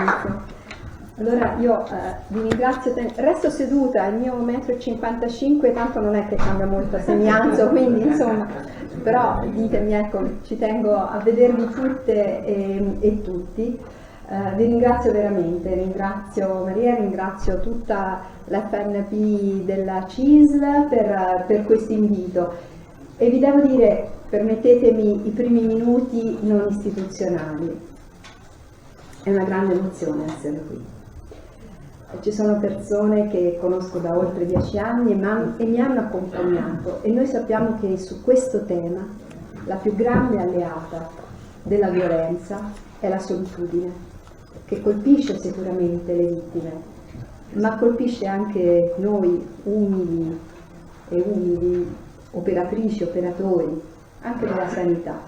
benissimo. Allora io vi ringrazio, resto seduta, il mio 1,55 m, tanto non è che cambia molto se mi alzo, quindi insomma, però ditemi, ecco, ci tengo a vedervi tutte e tutti. Vi ringrazio veramente, ringrazio Maria, ringrazio tutta l'FNP della CISL per questo invito e vi devo dire, permettetemi i primi minuti non istituzionali, è una grande emozione essere qui. Ci sono persone che conosco da oltre 10 anni e mi hanno accompagnato e noi sappiamo che su questo tema la più grande alleata della violenza è la solitudine, che colpisce sicuramente le vittime, ma colpisce anche noi umili operatrici, operatori, anche della sanità,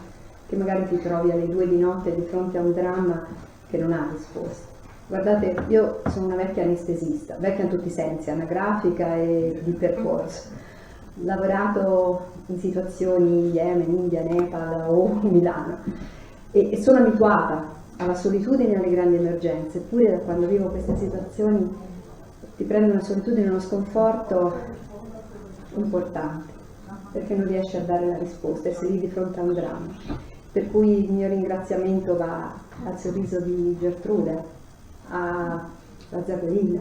che magari ti trovi alle 2 di notte di fronte a un dramma che non ha risposta. Guardate, io sono una vecchia anestesista, vecchia in tutti i sensi, anagrafica e di percorso. Ho lavorato in situazioni in Yemen, India, Nepal o Milano e sono abituata alla solitudine e alle grandi emergenze, eppure da quando vivo queste situazioni ti prende una solitudine e uno sconforto importante, perché non riesci a dare la risposta e sei lì di fronte a un dramma. Per cui il mio ringraziamento va al sorriso di Gertrude, a Zagoin,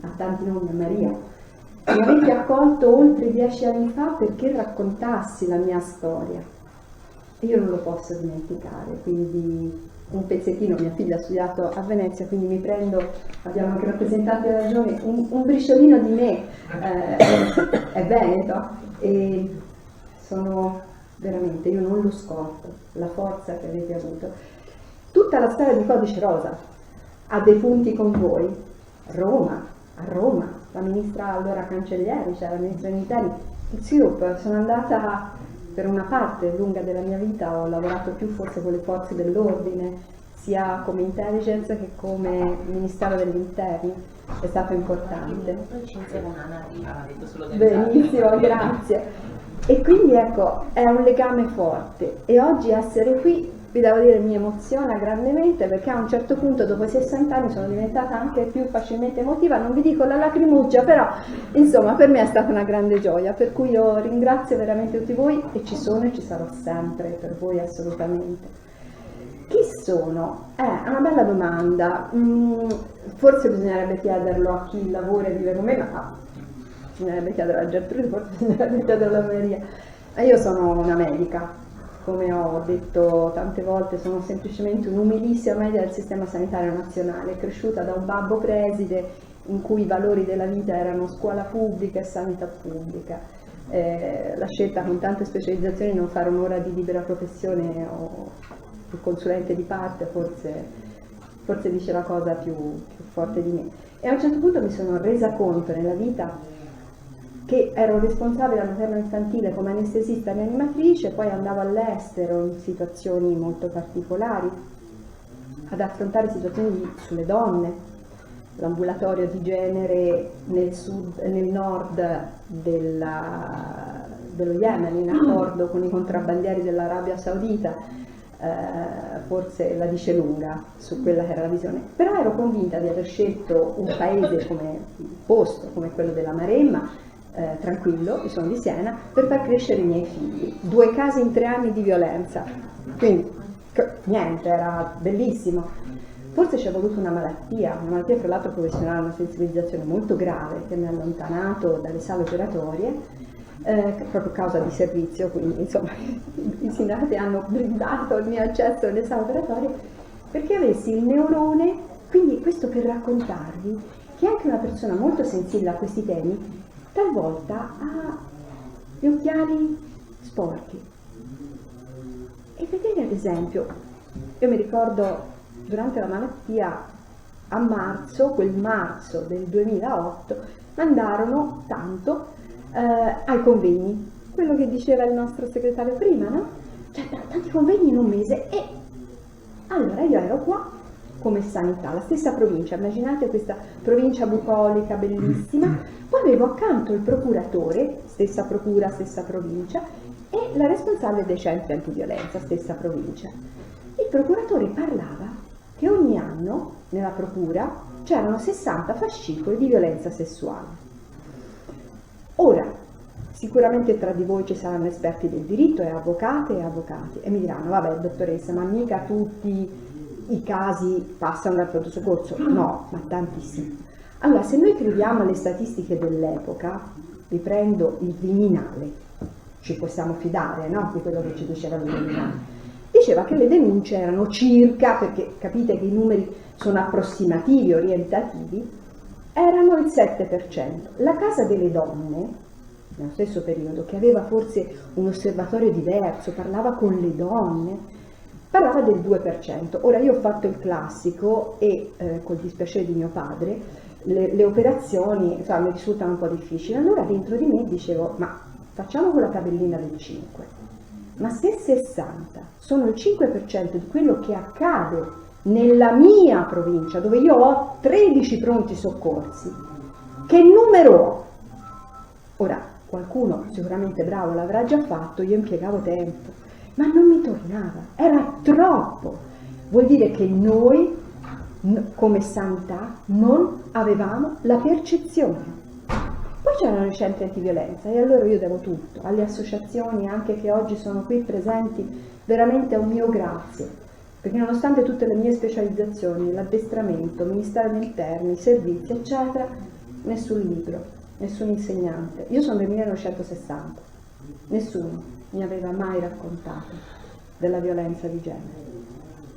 a tanti nomi, a Maria. Mi avete accolto oltre 10 anni fa perché raccontassi la mia storia e io non lo posso dimenticare, quindi un pezzettino, mia figlia ha studiato a Venezia, quindi mi prendo, abbiamo anche rappresentanti della regione, un briciolino di me è veneto e sono veramente, io non lo scordo, la forza che avete avuto. Tutta la storia di Codice Rosa, a dei punti con voi, a Roma, la ministra allora Cancellieri, cioè la ministra degli interni, il SIUP, sono andata per una parte lunga della mia vita, ho lavorato più forse con le forze dell'ordine, sia come intelligence che come Ministero degli Interni, è stato importante. Benissimo, grazie. E quindi ecco, è un legame forte e oggi essere qui, vi devo dire, mi emoziona grandemente perché a un certo punto dopo 60 anni sono diventata anche più facilmente emotiva, non vi dico la lacrimuccia, però insomma per me è stata una grande gioia, per cui io ringrazio veramente tutti voi e ci sono e ci sarò sempre per voi assolutamente. Chi sono? È una bella domanda, forse bisognerebbe chiederlo a chi lavora e vive con me, ma bisognerebbe chiederlo a Gertrude, forse bisognerebbe chiederlo a Maria. Io sono una medica. Come ho detto tante volte, sono semplicemente un'umilissima media del sistema sanitario nazionale, cresciuta da un babbo preside in cui i valori della vita erano scuola pubblica e sanità pubblica. La scelta con tante specializzazioni di non fare un'ora di libera professione o il consulente di parte forse dice la cosa più forte di me. E a un certo punto mi sono resa conto nella vita che ero responsabile della materno infantile come anestesista e rianimatrice, poi andavo all'estero in situazioni molto particolari ad affrontare situazioni sulle donne, l'ambulatorio di genere nel nord dello Yemen in accordo con i contrabbandieri dell'Arabia Saudita, forse la dice lunga su quella che era la visione, però ero convinta di aver scelto un paese come posto, come quello della Maremma, tranquillo, io sono di Siena, per far crescere i miei figli. 2 casi in 3 anni di violenza, quindi niente, era bellissimo. Forse ci è voluta una malattia tra l'altro professionale, una sensibilizzazione molto grave che mi ha allontanato dalle sale operatorie, proprio a causa di servizio, quindi insomma i sindacati hanno blindato il mio accesso alle sale operatorie perché avessi il neurone, quindi questo per raccontarvi che anche una persona molto sensibile a questi temi talvolta ha gli occhiali sporchi. E vedere ad esempio, io mi ricordo durante la malattia a marzo, quel marzo del 2008, mandarono tanto ai convegni, quello che diceva il nostro segretario prima, no? Cioè tanti convegni in un mese e allora io ero qua come sanità, la stessa provincia, immaginate questa provincia bucolica, bellissima, poi avevo accanto il procuratore, stessa procura, stessa provincia, e la responsabile dei centri antiviolenza, stessa provincia. Il procuratore parlava che ogni anno nella procura c'erano 60 fascicoli di violenza sessuale. Ora, sicuramente tra di voi ci saranno esperti del diritto e avvocati e mi diranno, vabbè dottoressa, ma mica tutti i casi passano dal pronto soccorso. No, ma tanti sì. Allora, se noi crediamo alle statistiche dell'epoca, riprendo il Viminale, ci possiamo fidare, no? Di quello che ci diceva il Viminale. Diceva che le denunce erano circa, perché capite che i numeri sono approssimativi, orientativi, erano il 7%. La Casa delle Donne, nello stesso periodo, che aveva forse un osservatorio diverso, parlava con le donne, parlava del 2%. Ora io ho fatto il classico e col dispiacere di mio padre, le operazioni mi risultano un po' difficili. Allora dentro di me dicevo, ma facciamo quella tabellina del 5%. Ma se 60 sono il 5% di quello che accade nella mia provincia, dove io ho 13 pronti soccorsi, che numero ho? Ora, qualcuno sicuramente bravo l'avrà già fatto, io impiegavo tempo, ma non mi tornava, era troppo. Vuol dire che noi, come sanità, non avevamo la percezione. Poi c'erano i centri antiviolenza e allora io devo tutto, alle associazioni anche che oggi sono qui presenti, veramente un mio grazie, perché nonostante tutte le mie specializzazioni, l'addestramento, il Ministero degli Interni, i servizi, eccetera, nessun libro, nessun insegnante. Io sono del 1960, nessuno mi aveva mai raccontato della violenza di genere,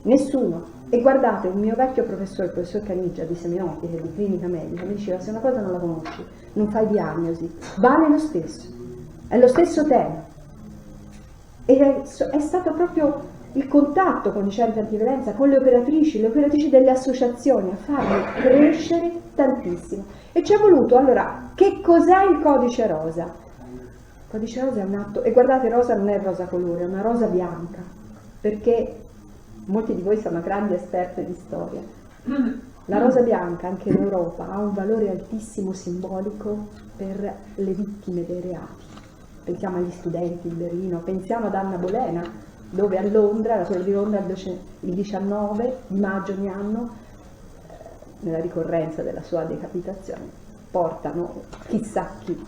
nessuno. E guardate, un mio vecchio professore, il professor Caniggia di semiotica e di clinica medica, mi diceva, se una cosa non la conosci, non fai diagnosi, vale lo stesso, è lo stesso tema. E è stato proprio il contatto con i centri antiviolenza, con le operatrici delle associazioni, a farmi crescere tantissimo. E ci è voluto, allora, che cos'è il codice rosa? Il codice rosa è un atto, e guardate, rosa non è rosa colore, è una rosa bianca, perché molti di voi sono grandi esperti di storia. La rosa bianca anche in Europa ha un valore altissimo simbolico per le vittime dei reati. Pensiamo agli studenti di Berlino, pensiamo ad Anna Bolena, dove a Londra, la torre di Londra, il 19 di maggio ogni anno, nella ricorrenza della sua decapitazione, portano chissà chi,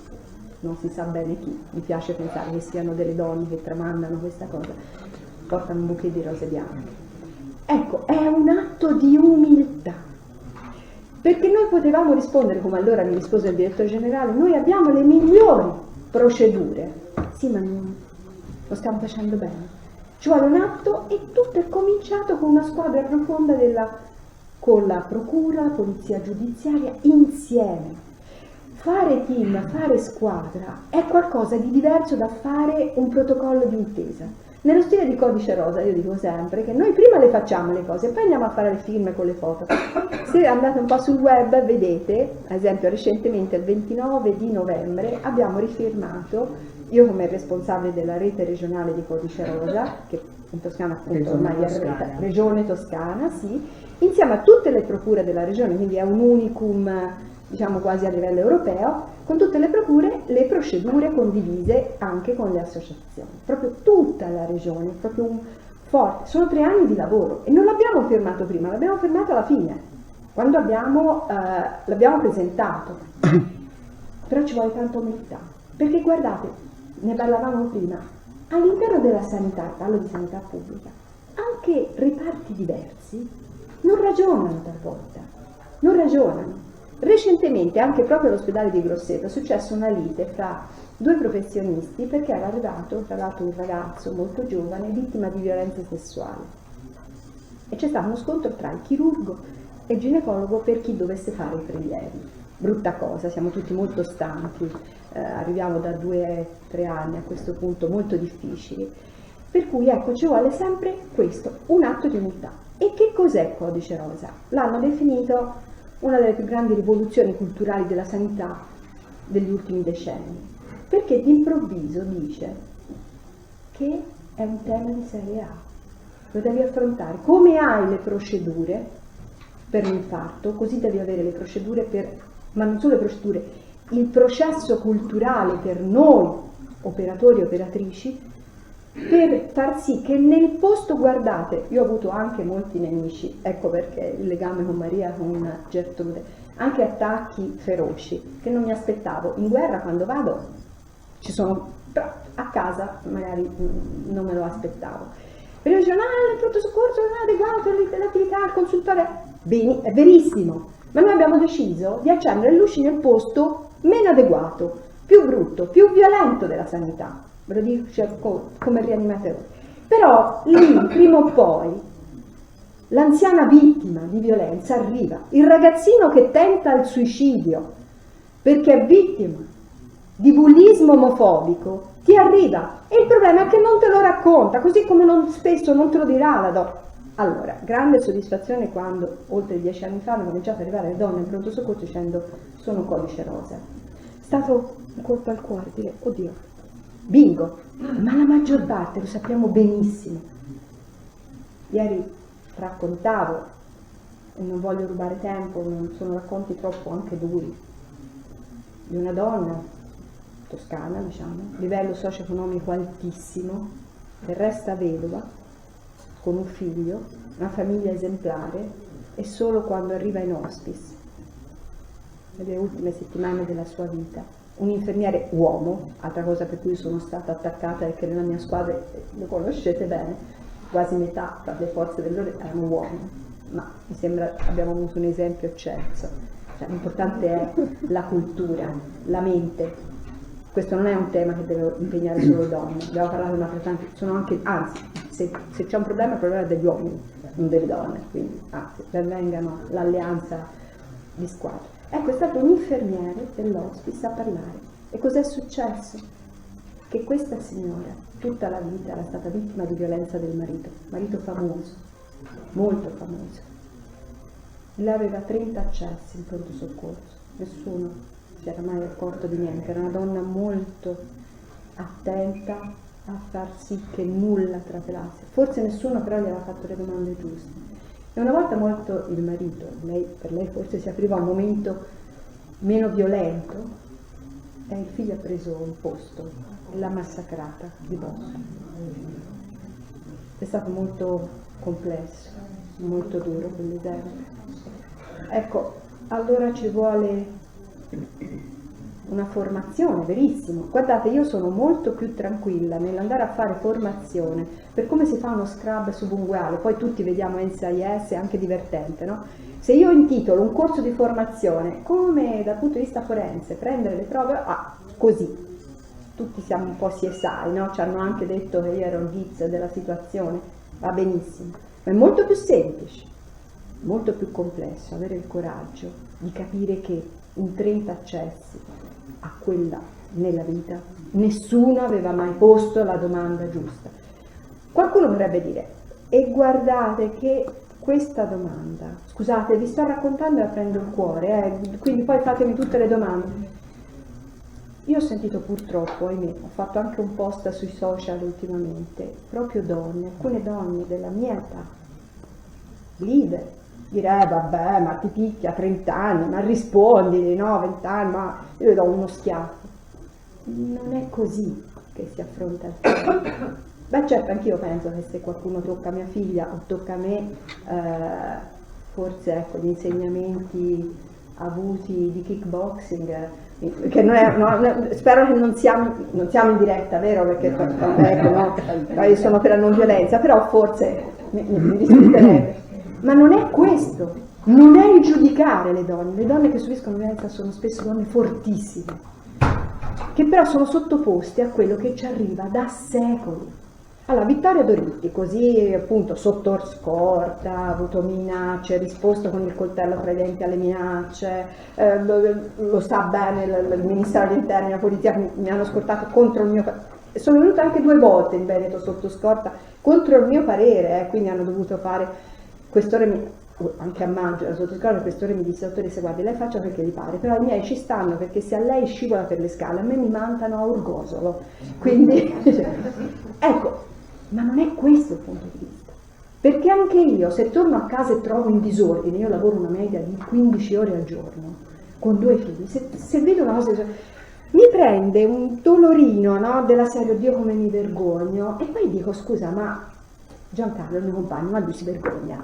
non si sa bene chi, mi piace pensare che siano delle donne che tramandano questa cosa, portano un bouquet di rose bianche. Ecco, è un atto di umiltà, perché noi potevamo rispondere, come allora mi rispose il direttore generale, noi abbiamo le migliori procedure, sì ma non lo stiamo facendo bene, ci vuole un atto e tutto è cominciato con una squadra profonda con la procura, la polizia giudiziaria, insieme. Fare team, fare squadra è qualcosa di diverso da fare un protocollo di intesa. Nello stile di Codice Rosa io dico sempre che noi prima le facciamo le cose, poi andiamo a fare le film con le foto. Se andate un po' sul web vedete, ad esempio recentemente il 29 di novembre abbiamo rifirmato, io come responsabile della rete regionale di Codice Rosa, che in Toscana appunto ormai è Regione Toscana, sì, insieme a tutte le procure della regione, quindi è un unicum diciamo quasi a livello europeo, con tutte le procure, le procedure condivise anche con le associazioni, proprio tutta la regione, proprio un forte, sono 3 anni di lavoro e non l'abbiamo firmato prima, l'abbiamo firmato alla fine, quando l'abbiamo presentato, però ci vuole tanta umiltà, perché guardate, ne parlavamo prima, all'interno della sanità, parlo di sanità pubblica, anche reparti diversi non ragionano talvolta, non ragionano. Recentemente, anche proprio all'ospedale di Grosseto, è successa una lite fra 2 professionisti perché era arrivato, tra l'altro, un ragazzo molto giovane, vittima di violenza sessuale. E c'è stato uno scontro tra il chirurgo e il ginecologo per chi dovesse fare i prelievi. Brutta cosa, siamo tutti molto stanchi, arriviamo da 2-3 anni a questo punto molto difficili. Per cui ecco, ci vuole sempre questo, un atto di umiltà. E che cos'è il Codice Rosa? L'hanno definito una delle più grandi rivoluzioni culturali della sanità degli ultimi decenni, perché d'improvviso dice che è un tema di serie A, lo devi affrontare, come hai le procedure per l'infarto, così devi avere le procedure ma non solo le procedure, il processo culturale per noi, operatori e operatrici, per far sì che nel posto, guardate, io ho avuto anche molti nemici, ecco perché il legame con Maria, con Gertrude, anche attacchi feroci che non mi aspettavo. In guerra quando vado ci sono, però a casa magari non me lo aspettavo. Però dicevano, il pronto soccorso non è adeguato, l'attività, il consultore, bene, è verissimo, ma noi abbiamo deciso di accendere le luci nel posto meno adeguato, più brutto, più violento della sanità. Ve lo dico, cioè, come rianimatore. Però lì, prima o poi, l'anziana vittima di violenza arriva, il ragazzino che tenta il suicidio perché è vittima di bullismo omofobico, ti arriva, e il problema è che non te lo racconta, così come spesso non te lo dirà la donna. Allora, grande soddisfazione quando, oltre 10 anni fa, hanno cominciato ad arrivare le donne in pronto soccorso dicendo sono codice rosa. È stato un colpo al cuore, dire, oddio, bingo, ma la maggior parte lo sappiamo benissimo. Ieri raccontavo, e non voglio rubare tempo, non sono racconti troppo anche duri, di una donna toscana, diciamo, livello socio-economico altissimo, che resta vedova, con un figlio, una famiglia esemplare, e solo quando arriva in hospice, nelle ultime settimane della sua vita, un infermiere uomo, altra cosa per cui sono stata attaccata è che nella mia squadra, lo conoscete bene, quasi metà tra le forze dell'ordine erano uomini, ma mi sembra abbiamo avuto un esempio eccelso. Cioè, l'importante è la cultura, la mente. Questo non è un tema che deve impegnare solo le donne, abbiamo parlato di altrettanti, sono anche, anzi, se c'è un problema, il problema è degli uomini, non delle donne, quindi anzi, ben vengano l'alleanza di squadra. Ecco, è stato un infermiere dell'hospice a parlare. E cos'è successo? Che questa signora, tutta la vita, era stata vittima di violenza del marito famoso, molto famoso. Lei aveva 30 accessi in pronto soccorso, nessuno si era mai accorto di niente, era una donna molto attenta a far sì che nulla trapelasse, forse nessuno però gli aveva fatto le domande giuste. E una volta morto il marito, per lei forse si apriva un momento meno violento, e il figlio ha preso il posto e l'ha massacrata di botto. È stato molto complesso, molto duro quell'esempio. Ecco, allora ci vuole una formazione, verissimo. Guardate, io sono molto più tranquilla nell'andare a fare formazione per come si fa uno scrub subunguale, poi tutti vediamo NCIS, è anche divertente, no? Se io intitolo un corso di formazione come dal punto di vista forense, prendere le prove, così, tutti siamo un po' CSI, no? Ci hanno anche detto che io ero il Giz della situazione, va benissimo, ma è molto più semplice, molto più complesso avere il coraggio di capire che in 30 accessi a quella nella vita nessuno aveva mai posto la domanda giusta. Qualcuno potrebbe dire, e guardate che questa domanda, scusate, vi sto raccontando e la prendo il cuore, quindi poi fatemi tutte le domande. Io ho sentito purtroppo, ahimè, ho fatto anche un post sui social ultimamente, proprio donne, alcune donne della mia età, leader, dire vabbè, ma ti picchia a 30 anni, ma rispondi, no, 20 anni, ma io le do uno schiaffo. Non è così che si affronta il tema. Beh, certo, anch'io penso che se qualcuno tocca mia figlia o tocca me, forse ecco, gli insegnamenti avuti di kickboxing, che non è, no, spero che non siamo in diretta, vero? Perché ecco, no, io sono per la non violenza, però forse mi risulterebbe. Ma non è questo, non è il giudicare le donne che subiscono violenza sono spesso donne fortissime, che però sono sottoposte a quello che ci arriva da secoli. Allora, Vittorio Doritti, così appunto sotto scorta, ha avuto minacce, ha risposto con il coltello tra i denti alle minacce, lo sa bene il Ministero degli Interni, la polizia mi hanno scortato contro il mio parere. Sono venuta anche 2 volte in Veneto sotto scorta contro il mio parere, quindi hanno dovuto fare. Questore anche a maggio, la sottoscritta il questore mi disse, dottoressa, guardi, lei faccia perché gli pare, però i miei ci stanno perché se a lei scivola per le scale, a me mi mandano a Orgosolo, quindi ecco, ma non è questo il punto di vista, perché anche io se torno a casa e trovo in disordine, io lavoro una media di 15 ore al giorno con 2 figli, se vedo una cosa, mi prende un dolorino, no? Della serie, oddio come mi vergogno, e poi dico scusa, ma Giancarlo, il mio compagno, ma lui si vergogna?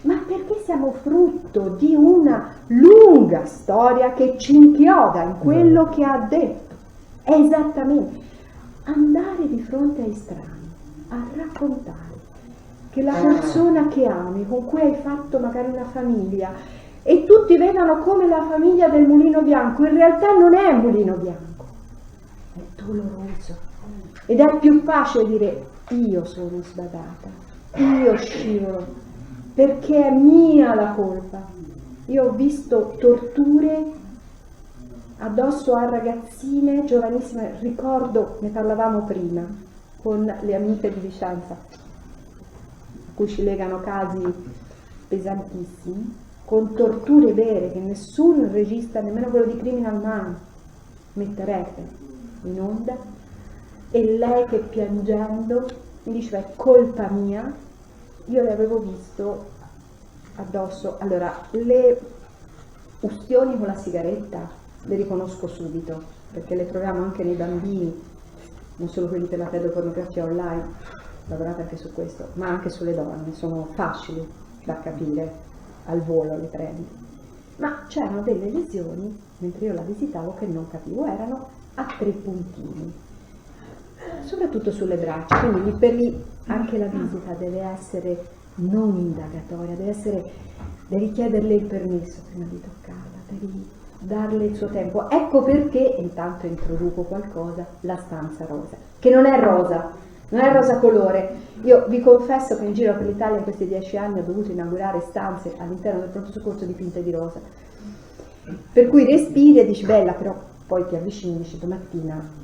Ma perché siamo frutto di una lunga storia che ci inchioda in quello che ha detto. È esattamente andare di fronte ai strani, a raccontare che la persona che ami, con cui hai fatto magari una famiglia, e tutti vedano come la famiglia del Mulino Bianco, in realtà non è Mulino Bianco, è doloroso. Ed è più facile dire io sono sbadata, io scivolo, perché è mia la colpa. Io ho visto torture addosso a ragazzine giovanissime, ricordo, ne parlavamo prima, con le amiche di Vicenza, a cui ci legano casi pesantissimi, con torture vere che nessun regista, nemmeno quello di Criminal Minds, metterebbe in onda, e lei che piangendo mi diceva è colpa mia. Io le avevo visto addosso, allora le ustioni con la sigaretta le riconosco subito, perché le troviamo anche nei bambini, non solo quelli per la pedopornografia online, lavorate anche su questo, ma anche sulle donne, sono facili da capire, al volo le prendi. Ma c'erano delle lesioni, mentre io la visitavo, che non capivo, erano a 3 puntini, soprattutto sulle braccia, quindi lì per lì anche la visita deve essere non indagatoria, devi chiederle il permesso prima di toccarla, devi darle il suo tempo. Ecco perché, intanto introduco qualcosa, la stanza rosa, che non è rosa colore. Io vi confesso che in giro per l'Italia in questi 10 anni ho dovuto inaugurare stanze all'interno del pronto soccorso dipinte di rosa, per cui respiri e dici bella, però poi ti avvicini e dici domattina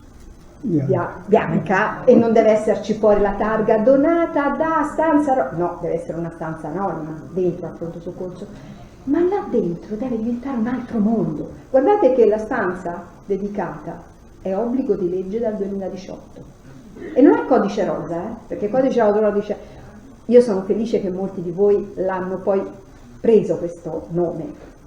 bianca, e non deve esserci poi la targa donata da stanza rosa, no, deve essere una stanza anonima dentro al pronto soccorso, ma là dentro deve diventare un altro mondo. Guardate che la stanza dedicata è obbligo di legge dal 2018 e non è codice rosa, perché il codice rosa dice, io sono felice che molti di voi l'hanno poi preso questo nome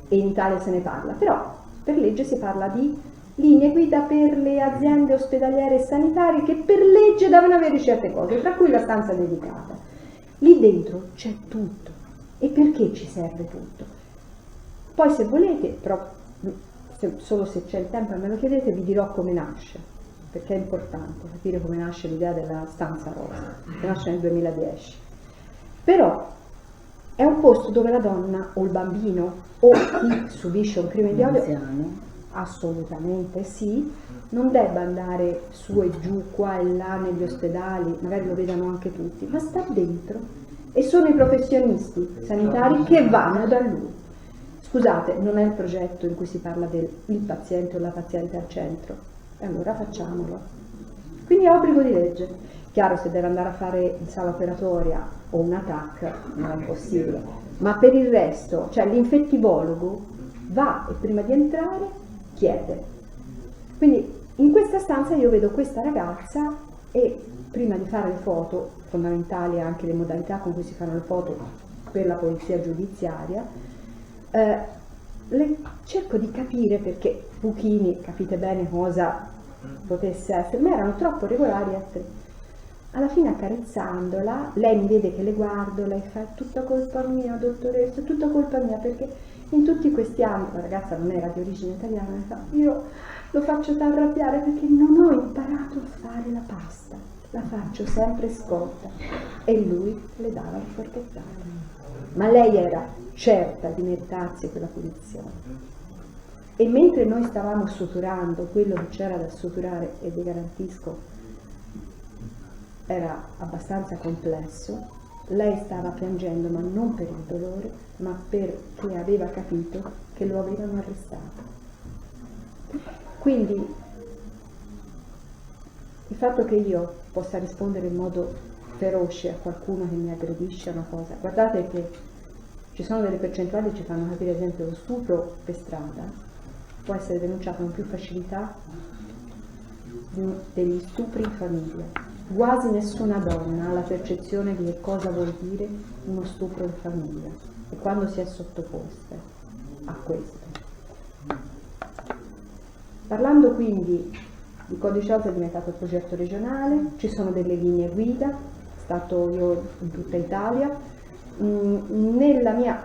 e in Italia se ne parla, però per legge si parla di linee guida per le aziende ospedaliere e sanitarie che per legge devono avere certe cose, tra cui la stanza dedicata. Lì dentro c'è tutto. E perché ci serve tutto? Poi se volete, però solo se c'è il tempo e me lo chiedete, vi dirò come nasce, perché è importante capire come nasce l'idea della stanza rosa, che nasce nel 2010. Però è un posto dove la donna o il bambino o chi subisce un crimine di odio, assolutamente sì, non debba andare su e giù, qua e là negli ospedali, magari lo vedano anche tutti, ma sta dentro e sono i professionisti sanitari che vanno da lui. Scusate, non è il progetto in cui si parla del paziente o la paziente al centro, e allora facciamolo. Quindi è obbligo di legge. Chiaro, se deve andare a fare in sala operatoria o un TAC non è possibile, ma per il resto, cioè l'infettivologo va e prima di entrare chiede. Quindi in questa stanza io vedo questa ragazza e prima di fare le foto, fondamentali anche le modalità con cui si fanno le foto per la polizia giudiziaria, cerco di capire, perché buchini, capite bene cosa potesse essere, ma erano troppo regolari. Alla fine, accarezzandola, lei mi vede che le guardo, lei fa: è tutta colpa mia, dottoressa, è tutta colpa mia, perché in tutti questi anni, la ragazza non era di origine italiana, mi fa: io lo faccio arrabbiare perché non ho imparato a fare la pasta, la faccio sempre scotta. E lui le dava il forchettato. Ma lei era certa di meritarsi quella punizione. E mentre noi stavamo suturando quello che c'era da suturare, e vi garantisco era abbastanza complesso, lei stava piangendo, ma non per il dolore, ma perché aveva capito che lo avevano arrestato. Quindi il fatto che io possa rispondere in modo feroce a qualcuno che mi aggredisce è una cosa. Guardate che ci sono delle percentuali che ci fanno capire, ad esempio, lo stupro per strada può essere denunciato con più facilità degli stupri in famiglia. Quasi nessuna donna ha la percezione di che cosa vuol dire uno stupro in famiglia, e quando si è sottoposte a questo. Parlando quindi di Codice Rosa è diventato il progetto regionale, ci sono delle linee guida, stato io in tutta Italia, nella mia,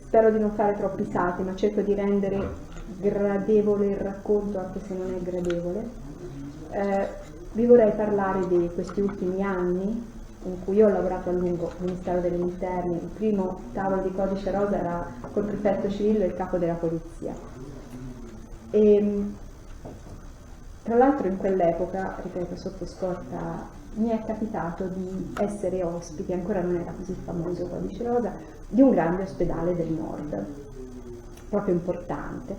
spero di non fare troppi salti, ma cerco di rendere gradevole il racconto anche se non è gradevole. Vi vorrei parlare di questi ultimi anni in cui io ho lavorato a lungo al Ministero degli Interni. Il primo tavolo di Codice Rosa era col prefetto Cirillo e il capo della polizia. E, tra l'altro in quell'epoca, ripeto, sotto scorta, mi è capitato di essere ospite, ancora non era così famoso Codice Rosa, di un grande ospedale del nord, proprio importante.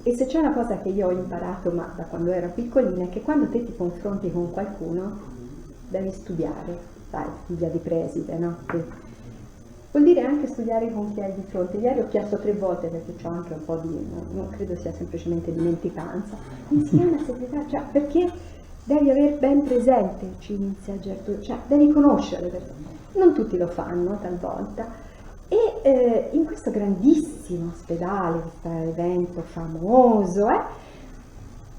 E se c'è una cosa che io ho imparato ma da quando ero piccolina è che quando te ti confronti con qualcuno devi studiare, sai, figlia di preside, no? Vuol dire anche studiare con chi hai di fronte. Ieri ho chiesto 3 volte perché ho anche un po' di, non credo sia semplicemente dimenticanza, mi si chiama segretaria, cioè perché devi aver ben presente, ci inizia Gertrude, cioè devi conoscere le persone. Non tutti lo fanno talvolta. E in questo grandissimo ospedale, questo evento famoso,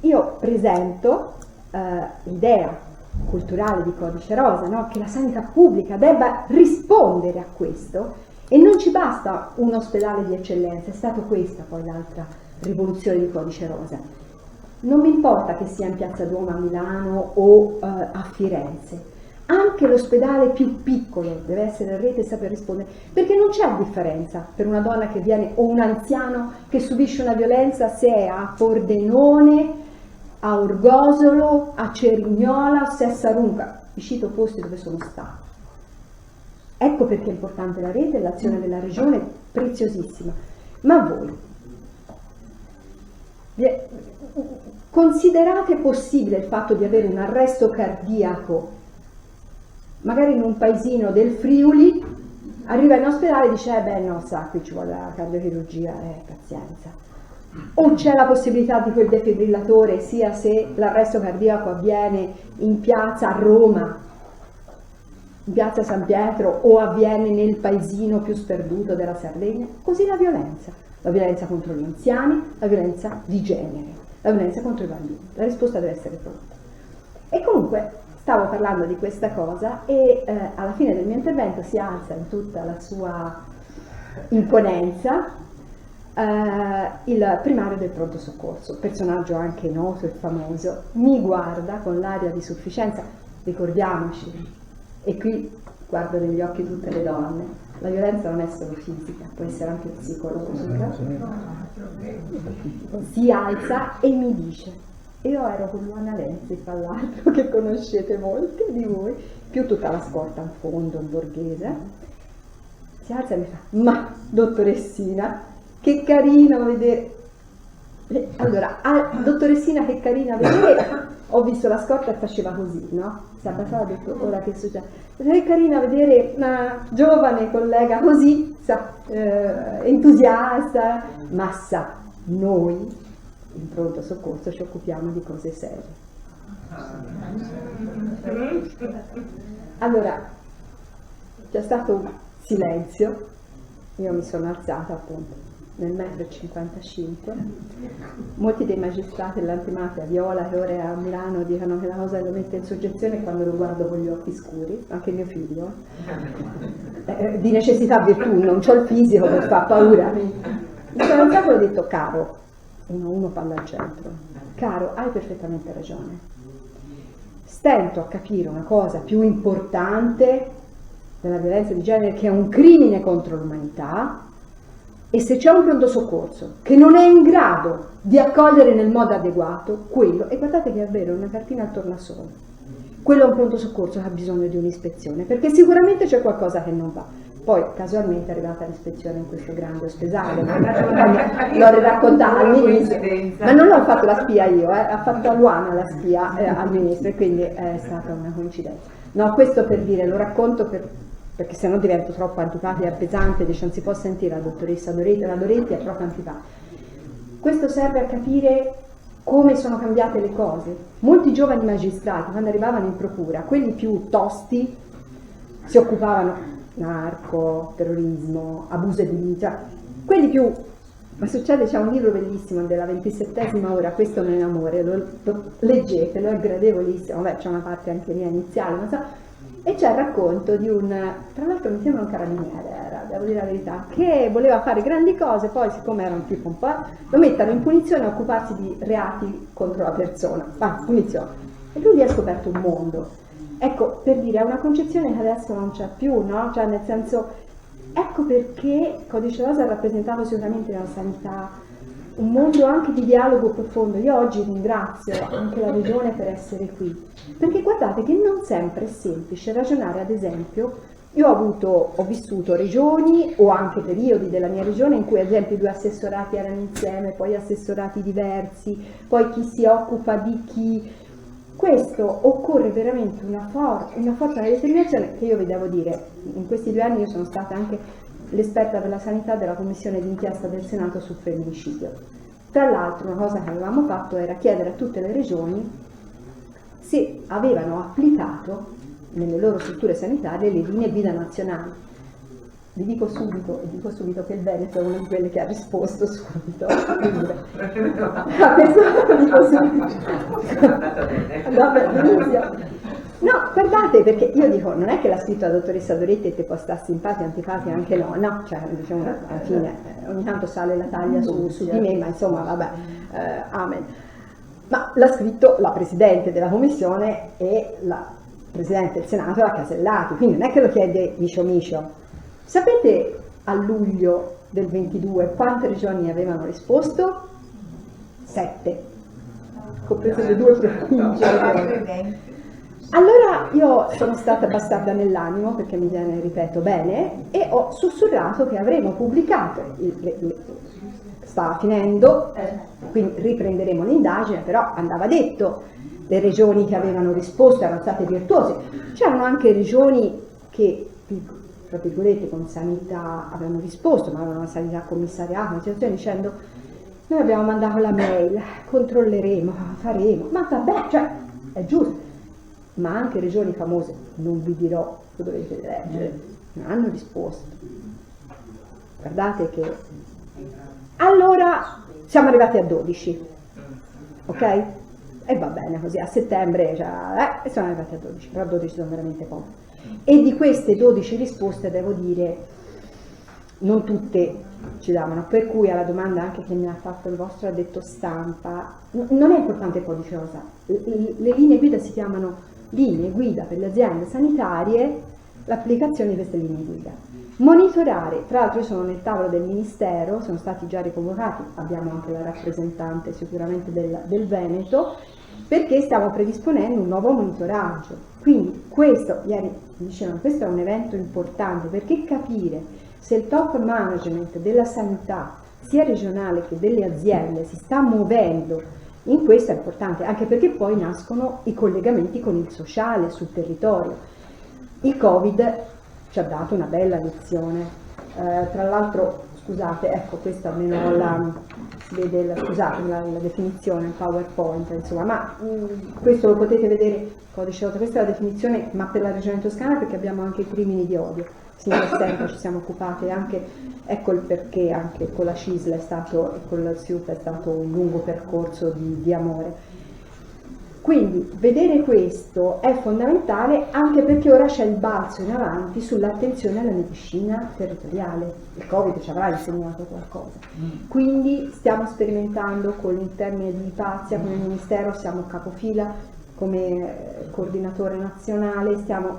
io presento l'idea culturale di Codice Rosa, no? Che la sanità pubblica debba rispondere a questo e non ci basta un ospedale di eccellenza, è stata questa poi l'altra rivoluzione di Codice Rosa. Non mi importa che sia in Piazza Duomo a Milano o a Firenze, anche l'ospedale più piccolo deve essere a rete e saper rispondere, perché non c'è differenza per una donna che viene o un anziano che subisce una violenza se è a Pordenone, a Orgosolo, a Cerignola, se è a Sarunca. Vi cito posti dove sono stata. Ecco perché è importante la rete, l'azione della regione è preziosissima. Ma voi considerate possibile il fatto di avere un arresto cardiaco magari in un paesino del Friuli, arriva in ospedale e dice beh no, sa, qui ci vuole la cardiochirurgia, pazienza. O c'è la possibilità di quel defibrillatore sia se l'arresto cardiaco avviene in piazza a Roma, in piazza San Pietro, o avviene nel paesino più sperduto della Sardegna. Così la violenza contro gli anziani, la violenza di genere, la violenza contro i bambini. La risposta deve essere pronta. E comunque stavo parlando di questa cosa e alla fine del mio intervento si alza in tutta la sua imponenza il primario del pronto soccorso, personaggio anche noto e famoso, mi guarda con l'aria di sufficienza. Ricordiamoci, e qui guardo negli occhi tutte le donne, la violenza non è solo fisica, può essere anche psicologica. Si alza e mi dice: io ero con Luana Lenzi, tra l'altro, che conoscete molti di voi, più tutta la scorta in fondo, in borghese. Si alza e mi fa: ma dottoressina, che carino vedere. Allora, dottoressina, che carina vedere. Ho visto la scorta e faceva così, no? Si abbassava e ha detto: ora che succede? Che carina vedere una giovane collega così, entusiasta, ma sa, noi in pronto soccorso ci occupiamo di cose serie. Allora, c'è stato un silenzio, io mi sono alzata appunto nel 1,55 m. Molti dei magistrati dell'antimafia, Viola, che ora è a Milano, dicono che la cosa lo mette in soggezione quando lo guardo con gli occhi scuri, anche mio figlio. Di necessità virtù, non c'ho il fisico per far paura. Mi sono alzato e ho detto: caro, uno palla al centro, caro, hai perfettamente ragione, stento a capire una cosa più importante della violenza di genere, che è un crimine contro l'umanità, e se c'è un pronto soccorso che non è in grado di accogliere nel modo adeguato quello, e guardate che è vero, una cartina al tornasole, quello è un pronto soccorso che ha bisogno di un'ispezione, perché sicuramente c'è qualcosa che non va. Poi casualmente è arrivata l'ispezione in questo grande ospedale, l'ho raccontata al ministro, ma non l'ho fatto la spia io, ha fatto a Luana la spia al ministro, e quindi è stata una coincidenza. No, questo per dire, lo racconto perché sennò divento troppo antipatica e pesante, dice non si può sentire la dottoressa Doretti, la Doretti è troppo antipatica. Questo serve a capire come sono cambiate le cose. Molti giovani magistrati, quando arrivavano in procura, quelli più tosti, si occupavano narco, terrorismo, abuso edilizio, quelli più Ma succede, c'è un libro bellissimo della 27ª ora, Questo non è amore, lo leggetelo, è gradevolissimo, vabbè c'è una parte anche mia iniziale, non so, e c'è il racconto di tra l'altro mi sembra un carabiniere, devo dire la verità, che voleva fare grandi cose, poi siccome era un tipo un po', lo mettono in punizione a occuparsi di reati contro la persona, punizione, e lui ha scoperto un mondo. Ecco, per dire, è una concezione che adesso non c'è più, no? Cioè nel senso, ecco perché Codice Rosa ha rappresentato sicuramente nella sanità un mondo anche di dialogo profondo. Io oggi ringrazio anche la Regione per essere qui, perché guardate che non sempre è semplice ragionare, ad esempio, io ho vissuto regioni o anche periodi della mia regione in cui ad esempio i 2 assessorati erano insieme, poi assessorati diversi, poi chi si occupa di chi. Questo occorre veramente una forza di determinazione che io vi devo dire, in questi 2 anni io sono stata anche l'esperta della sanità della commissione d'inchiesta del Senato sul femminicidio. Tra l'altro una cosa che avevamo fatto era chiedere a tutte le regioni se avevano applicato nelle loro strutture sanitarie le linee guida nazionali. Vi dico subito che il Veneto è una di quelle che ha risposto subito. A questo lo dico subito. No, guardate, perché io dico, non è che l'ha scritto la dottoressa Doretti e te può stare simpatica, antipatica, anche no, cioè diciamo alla fine ogni tanto sale la taglia su di me, ma insomma vabbè, amen. Ma l'ha scritto la Presidente della Commissione e la Presidente del Senato, la Casellati, quindi non è che lo chiede Micio. Sapete a luglio del 22 quante regioni avevano risposto? 7, comprese le 2 province. Allora io sono stata bastarda nell'animo, perché mi viene, ripeto, bene, e ho sussurrato che avremmo pubblicato, stava finendo, quindi riprenderemo l'indagine, però andava detto, le regioni che avevano risposto erano state virtuose. C'erano anche regioni che, tra virgolette, con sanità avevano risposto, ma avevano una sanità commissariata, una situazione dicendo noi abbiamo mandato la mail, controlleremo, faremo, ma vabbè, cioè è giusto. Ma anche regioni famose, non vi dirò, lo dovete leggere, non hanno risposto. Guardate che allora siamo arrivati a 12, ok? E va bene così, a settembre già, siamo arrivati a 12, però 12 sono veramente poche. E di queste 12 risposte devo dire, non tutte ci davano, per cui alla domanda anche che mi ha fatto il vostro addetto stampa, non è importante il Codice Rosa, le linee guida si chiamano linee guida per le aziende sanitarie, l'applicazione di queste linee guida. Monitorare, tra l'altro io sono nel tavolo del Ministero, sono stati già riconvocati, abbiamo anche la rappresentante sicuramente del Veneto, perché stiamo predisponendo un nuovo monitoraggio. Quindi questo, ieri dicevano, questo è un evento importante, perché capire se il top management della sanità, sia regionale che delle aziende, si sta muovendo in questo è importante, anche perché poi nascono i collegamenti con il sociale sul territorio. Il Covid ci ha dato una bella lezione, tra l'altro, scusate, ecco questa almeno si vede, scusate, la definizione, il PowerPoint, insomma, ma questo lo potete vedere, Codice Rosa, questa è la definizione, ma per la regione toscana, perché abbiamo anche i crimini di odio. Signora Stempa ci siamo occupati anche, ecco il perché anche con la CISL è stato, e con la SIUP è stato un lungo percorso di amore. Quindi vedere questo è fondamentale anche perché ora c'è il balzo in avanti sull'attenzione alla medicina territoriale. Il Covid ci avrà insegnato qualcosa. Quindi stiamo sperimentando con il termine di Ipazia, con il Ministero, siamo capofila come coordinatore nazionale,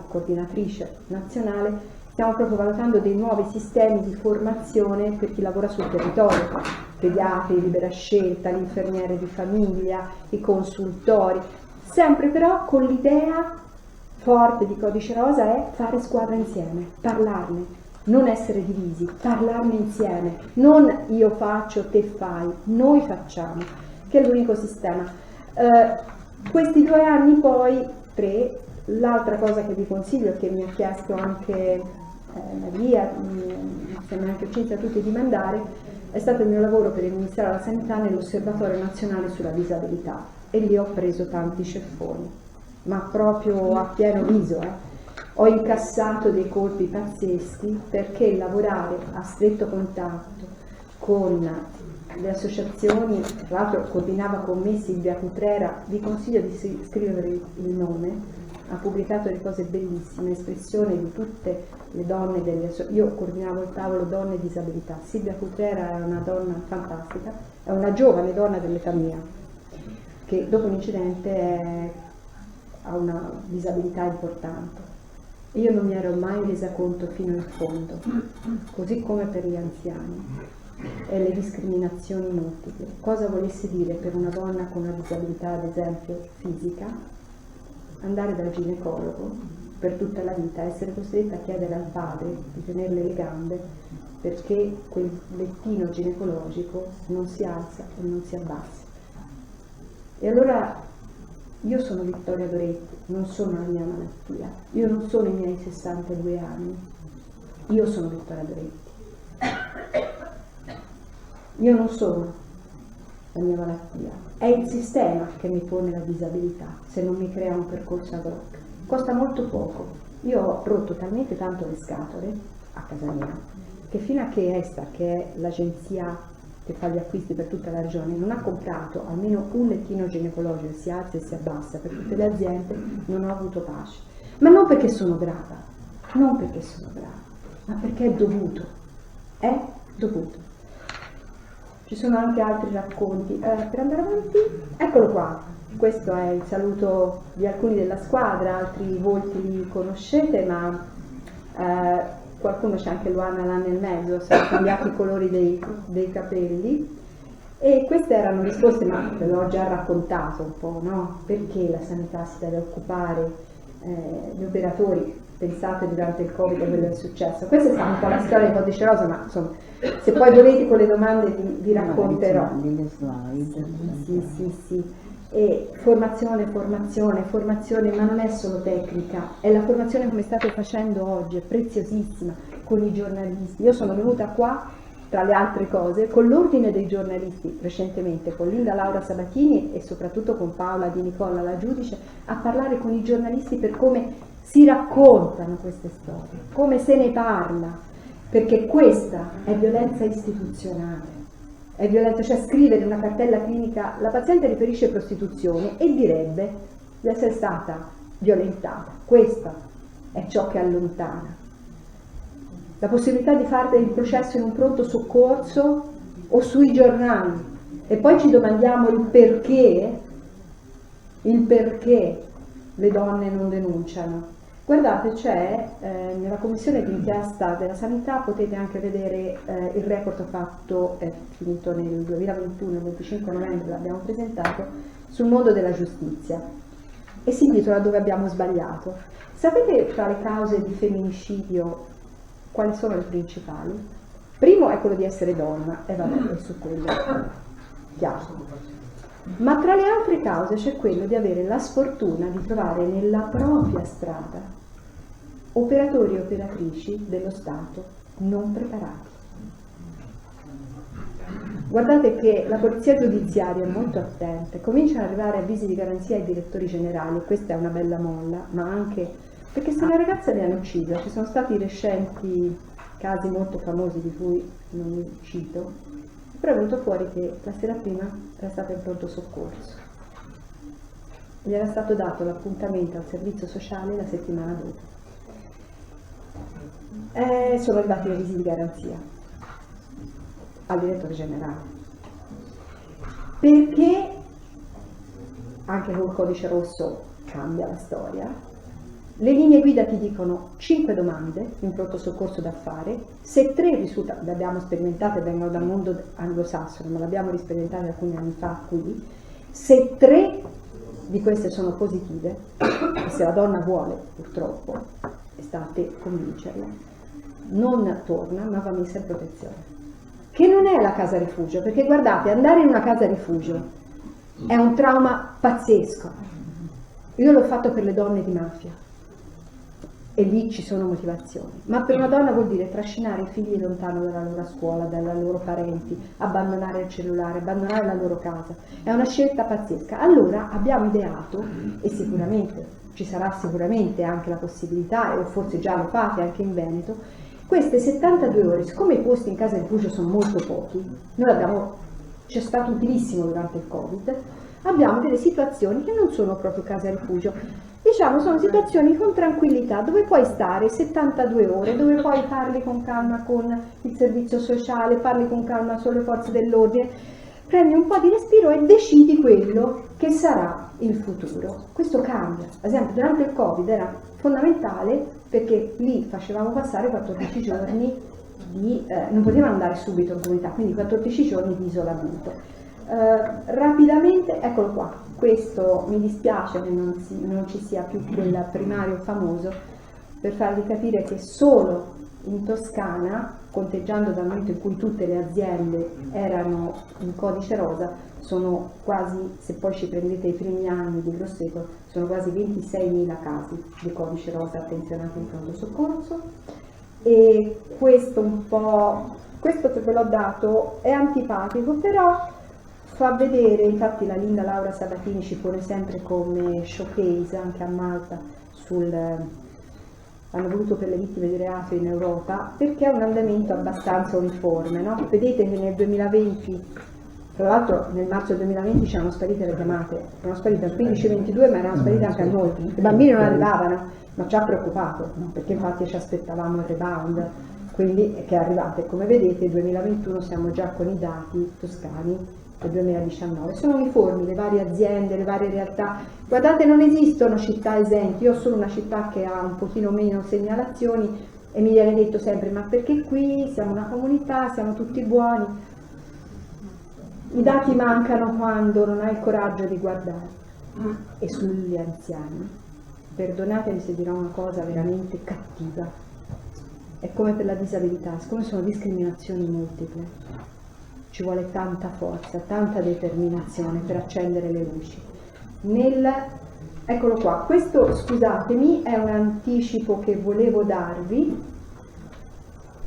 coordinatrice nazionale, stiamo proprio valutando dei nuovi sistemi di formazione per chi lavora sul territorio, pediatri, libera scelta, l'infermiere di famiglia, i consultori, sempre però con l'idea forte di Codice Rosa è fare squadra insieme, parlarne, non essere divisi, parlarne insieme, non io faccio, te fai, noi facciamo, che è l'unico sistema. Questi 2 anni poi, 3, l'altra cosa che vi consiglio, che mi ha chiesto anche Maria, mi sembra anche Cinzia, tutti di mandare, è stato il mio lavoro per il Ministero della Sanità nell'Osservatorio Nazionale sulla Disabilità, e lì ho preso tanti ceffoni, ma proprio a pieno viso. Ho incassato dei colpi pazzeschi, perché lavorare a stretto contatto con le associazioni, tra l'altro coordinava con me Silvia Cutrera, vi consiglio di scrivere il nome, ha pubblicato delle cose bellissime, espressione di tutte le donne io coordinavo il tavolo donne e disabilità. Silvia Cutrera è una donna fantastica, è una giovane donna dell'età mia, che dopo un incidente ha una disabilità importante. Io non mi ero mai resa conto fino in fondo, così come per gli anziani, e le discriminazioni multiple. Cosa volesse dire per una donna con una disabilità, ad esempio fisica, andare dal ginecologo per tutta la vita, essere costretta a chiedere al padre di tenerle le gambe perché quel lettino ginecologico non si alza e non si abbassa. E allora io sono Vittoria Doretti, non sono la mia malattia, io non sono i miei 62 anni, io sono Vittoria Doretti. Io non sono la mia malattia, è il sistema che mi pone la disabilità se non mi crea un percorso ad hoc. Costa molto poco. Io ho rotto talmente tanto le scatole a casa mia che fino a che ESTA, che è l'agenzia che fa gli acquisti per tutta la regione, non ha comprato almeno un lettino ginecologico che si alza e si abbassa per tutte le aziende, non ho avuto pace. Ma non perché sono brava, non perché sono brava, ma perché è dovuto. È dovuto. Ci sono anche altri racconti. Per andare avanti, eccolo qua. Questo è il saluto di alcuni della squadra, altri volti li conoscete, ma qualcuno c'è anche Luana là nel mezzo, sono cambiati i colori dei capelli. E queste erano risposte, ma ve l'ho già raccontato un po', no? Perché la sanità si deve occupare, gli operatori, pensate durante il Covid quello è successo. Questa è stata un po' la storia di Codice Rosa, ma insomma, se poi volete con le domande vi racconterò. Sì. E formazione, ma non è solo tecnica, è la formazione come state facendo oggi, è preziosissima, con i giornalisti. Io sono venuta qua, tra le altre cose, con l'ordine dei giornalisti recentemente, con Linda Laura Sabatini e soprattutto con Paola Di Nicola, la giudice, a parlare con i giornalisti per come si raccontano queste storie, come se ne parla, perché questa è violenza istituzionale. È violenza, cioè scrivere una cartella clinica, la paziente riferisce prostituzione e direbbe di essere stata violentata. Questo è ciò che allontana. La possibilità di fare il processo in un pronto soccorso o sui giornali e poi ci domandiamo il perché le donne non denunciano. Guardate, c'è nella commissione d'inchiesta della sanità, potete anche vedere il report fatto, è finito nel 2021, il 25 novembre l'abbiamo presentato, sul mondo della giustizia e si intitola Dove abbiamo sbagliato. Sapete tra le cause di femminicidio quali sono le principali? Primo è quello di essere donna, e vabbè, è su quello, chiaro. Ma tra le altre cause c'è quello di avere la sfortuna di trovare nella propria strada operatori e operatrici dello Stato non preparati. Guardate che la polizia giudiziaria è molto attenta, cominciano ad arrivare avvisi di garanzia ai direttori generali, questa è una bella molla, ma anche perché se la ragazza viene uccisa, ci sono stati recenti casi molto famosi di cui non mi cito, però è venuto fuori che la sera prima era stata in pronto soccorso. Gli era stato dato l'appuntamento al servizio sociale la settimana dopo. Sono arrivati gli avvisi di garanzia al direttore generale. Perché anche col codice rosso cambia la storia. Le linee guida ti dicono 5 domande in pronto soccorso da fare, se 3 risultano, le abbiamo sperimentate, vengono dal mondo anglosassone, ma le abbiamo risperimentate alcuni anni fa qui, se 3 di queste sono positive, e se la donna vuole, purtroppo, sta a te convincerla, non torna, ma va messa in protezione. Che non è la casa rifugio, perché guardate, andare in una casa rifugio è un trauma pazzesco. Io l'ho fatto per le donne di mafia. E lì ci sono motivazioni, ma per una donna vuol dire trascinare i figli lontano dalla loro scuola, dai loro parenti, abbandonare il cellulare, abbandonare la loro casa, è una scelta pazzesca. Allora abbiamo ideato, e sicuramente ci sarà sicuramente anche la possibilità, o forse già lo fate anche in Veneto, Queste 72 ore, siccome i posti in casa rifugio sono molto pochi, c'è stato utilissimo durante il Covid, abbiamo delle situazioni che non sono proprio casa rifugio, diciamo sono situazioni con tranquillità, dove puoi stare 72 ore, dove poi parli con calma con il servizio sociale, parli con calma sulle forze dell'ordine, prendi un po' di respiro e decidi quello che sarà il futuro. Questo cambia, ad esempio durante il Covid era fondamentale perché lì facevamo passare 14 giorni non potevano andare subito in comunità, quindi 14 giorni di isolamento. Rapidamente, eccolo qua, questo mi dispiace che non ci sia più quel primario famoso, per farvi capire che solo in Toscana, conteggiando dal momento in cui tutte le aziende erano in codice rosa, sono quasi, se poi ci prendete i primi anni di Grosseto, sono quasi 26.000 casi di codice rosa attenzionati in pronto soccorso. E questo un po', questo che ve l'ho dato è antipatico, però fa vedere, infatti la Linda Laura Sabatini ci pone sempre come showcase anche a Malta hanno voluto per le vittime di reato in Europa, perché è un andamento abbastanza uniforme, no? Vedete che nel 2020, tra l'altro nel marzo 2020 c'erano sparite le chiamate, erano sparite al 15-22, ma erano sparite anche a noi, i bambini non arrivavano, ma ci ha preoccupato, no? Perché infatti ci aspettavamo il rebound, quindi che è arrivato, e come vedete nel 2021 siamo già con i dati toscani del 2019, sono uniformi le varie aziende, le varie realtà. Guardate, non esistono città esenti, io ho solo una città che ha un pochino meno segnalazioni e mi viene detto sempre ma perché qui siamo una comunità, siamo tutti buoni. I dati mancano quando non hai il coraggio di guardare. E sugli anziani, perdonatemi se dirò una cosa veramente cattiva, è come per la disabilità, siccome sono discriminazioni multiple, ci vuole tanta forza, tanta determinazione per accendere le luci. Eccolo qua, questo scusatemi è un anticipo che volevo darvi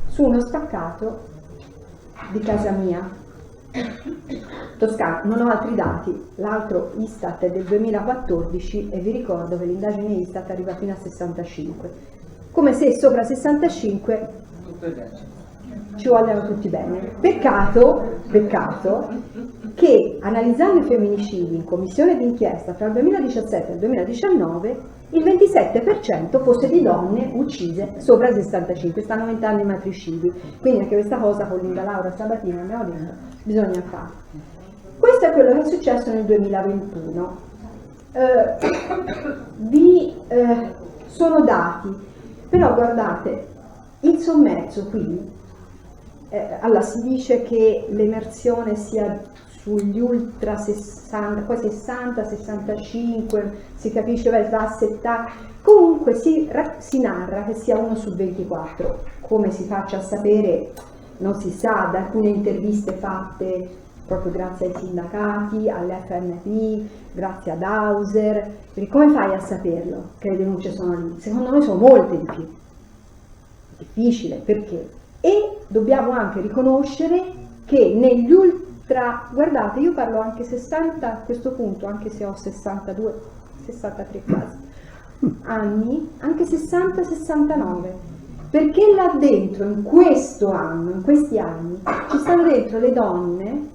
su uno staccato di casa mia, Toscana. Non ho altri dati, l'altro Istat è del 2014 e vi ricordo che l'indagine Istat arriva fino a 65, come se sopra 65 ci vogliono tutti bene. Peccato che analizzando i femminicidi in commissione d'inchiesta tra il 2017 e il 2019 il 27% fosse di donne uccise sopra i 65, stanno aumentando i matricidi, quindi anche questa cosa con Linda Laura Sabatini abbiamo detto bisogna fare. Questo è quello che è successo nel 2021. Sono dati, però guardate, il sommerso qui allora si dice che l'emersione sia sugli ultra 60, poi 60, 65, si capisce va a 70, comunque si narra che sia 1 su 24, come si faccia a sapere non si sa, da alcune interviste fatte proprio grazie ai sindacati, all'FNP, grazie ad Hauser, perché come fai a saperlo che le denunce sono lì? Secondo me sono molte di più, difficile, perché? E dobbiamo anche riconoscere che negli ultra, guardate, io parlo anche 60 a questo punto, anche se ho 62, 63 quasi anni, anche 60-69, perché là dentro, in questo anno, in questi anni, ci stanno dentro le donne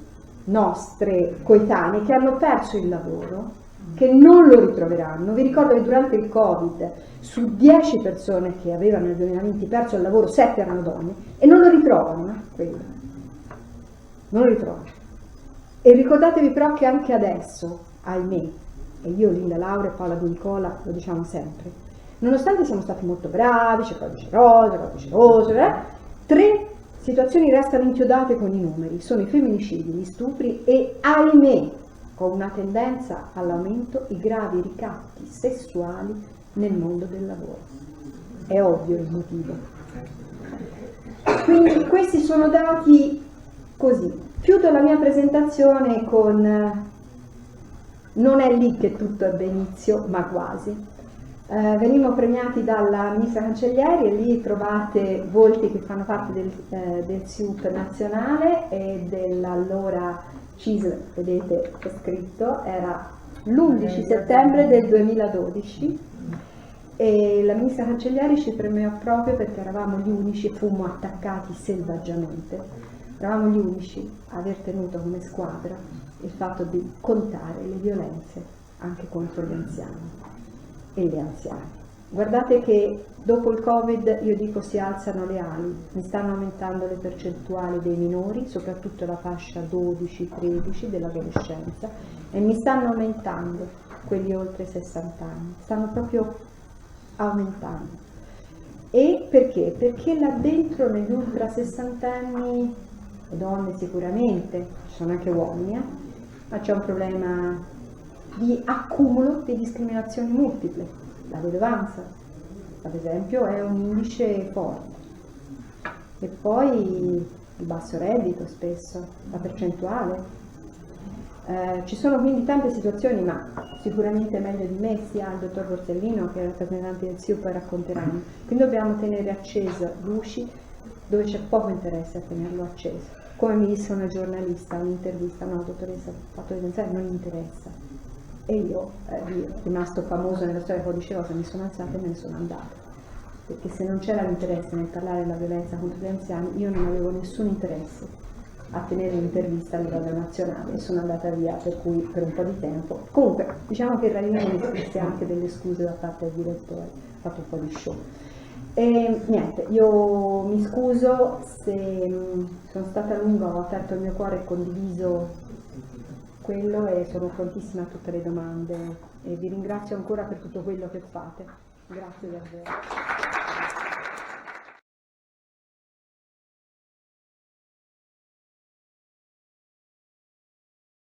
nostre coetanee che hanno perso il lavoro, che non lo ritroveranno. Vi ricordo che durante il Covid su 10 persone che avevano nel 2020 perso il lavoro 7 erano donne e non lo ritrovano, quello. Non lo ritrovano. E ricordatevi però che anche adesso, ahimè, e io, Linda Laura e Paola Di Nicola lo diciamo sempre, nonostante siamo stati molto bravi, c'è codice rosa, 3 situazioni restano inchiodate con i numeri, sono i femminicidi, gli stupri e, ahimè, con una tendenza all'aumento, i gravi ricatti sessuali nel mondo del lavoro. È ovvio il motivo. Quindi questi sono dati così. Chiudo la mia presentazione con non è lì che tutto ebbe inizio, ma quasi. Venimmo premiati dalla ministra Cancellieri e lì trovate volti che fanno parte del SIUP nazionale e dell'allora CISL, vedete che scritto, era l'11 settembre del 2012 E la ministra Cancellieri ci premiò proprio perché eravamo gli unici e fummo attaccati selvaggiamente. Eravamo gli unici a aver tenuto come squadra il fatto di contare le violenze anche contro gli anziani e le anziane. Guardate che dopo il Covid, io dico, si alzano le ali, mi stanno aumentando le percentuali dei minori, soprattutto la fascia 12-13 dell'adolescenza, e mi stanno aumentando quelli oltre i 60 anni, stanno proprio aumentando. E perché? Perché là dentro negli ultra sessantenni, le donne sicuramente, ci sono anche uomini, ma c'è un problema di accumulo di discriminazioni multiple. La vedovanza, ad esempio, è un indice forte. E poi il basso reddito spesso, la percentuale. Ci sono quindi tante situazioni, ma sicuramente meglio di me sia il dottor Borsellino che i rappresentanti del SIU poi racconteranno. Quindi dobbiamo tenere accese luci dove c'è poco interesse a tenerlo acceso. Come mi disse una giornalista, un'intervista, no dottoressa, ho fatto pensare, non interessa. E io, rimasto famoso nella storia, poi dicevo, mi sono alzata e me ne sono andata. Perché se non c'era l'interesse nel parlare della violenza contro gli anziani, io non avevo nessun interesse a tenere un'intervista a livello nazionale e sono andata via per un po' di tempo. Comunque, diciamo che Rarini mi scrisse anche delle scuse da parte del direttore, ha fatto un po' di show. E niente, io mi scuso se sono stata lunga, ho aperto il mio cuore e condiviso quello e sono prontissima a tutte le domande e vi ringrazio ancora per tutto quello che fate. Grazie davvero.